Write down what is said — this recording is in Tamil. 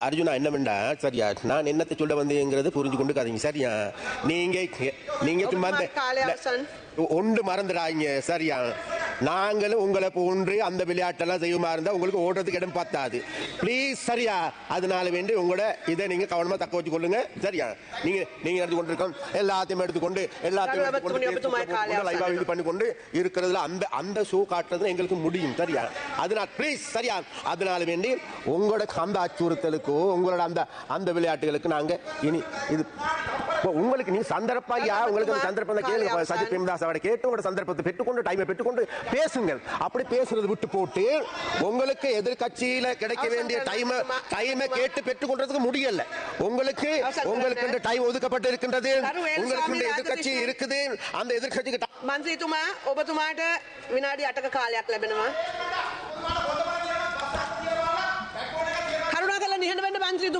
அர்ஜுனா என்னமெண்டா சரியா நான் என்னத்தை சொல்ல வந்தேங்கிறது புரிஞ்சு கொண்டு கதைங்க சரியா நீங்க நீங்க சும்மா ஒன்று மறந்துடாங்க சரியா நாங்களும் உங்களை போன்று அந்த விளையாட்டெல்லாம் செய்யுமா இருந்தா உங்களுக்கு ஓடுறதுக்கு இடம் பத்தாது ப்ளீஸ் சரியா அதனால வேண்டி உங்களோட இதை நீங்க கவனமா தக்க வச்சு கொள்ளுங்க சரியா நீங்க நீங்க எடுத்து கொண்டிருக்கோம் எல்லாத்தையும் எடுத்துக்கொண்டு எல்லாத்தையும் இது பண்ணி கொண்டு இருக்கிறதுல அந்த அந்த ஷோ காட்டுறது எங்களுக்கு முடியும் சரியா அதனால ப்ளீஸ் சரியா அதனால வேண்டி உங்களோட அந்த அச்சுறுத்தலுக்கோ உங்களோட அந்த அந்த விளையாட்டுகளுக்கு நாங்க இனி இது உங்களுக்கு நீங்க சந்தர்ப்பையா உங்களுக்கு சந்தர்ப்பம் கேளுங்க சஜித் பிரேமதாஸ் அவரை கேட்டு உங்களோட சந்தர்ப்பத்தை பெற்றுக்கொண்டு டைமை பெற்றுக்கொண்டு பேசுங்கள் அப்படி பேசுறது விட்டு போட்டு உங்களுக்கு எதிர்கட்சியில கிடைக்க வேண்டிய டைமை கேட்டு பெற்றுக்கொண்டதுக்கு முடியல உங்களுக்கு உங்களுக்கு டைம் ஒதுக்கப்பட்டு இருக்கின்றது உங்களுக்கு எதிர்கட்சி இருக்குது அந்த எதிர்கட்சிக்கு මන්ත්‍රීතුමා ඔබතුමාට විනාඩි 8ක කාලයක් ලැබෙනවා කරුණාකරලා නිහඬ වෙන්න මන්ත්‍රීතුමා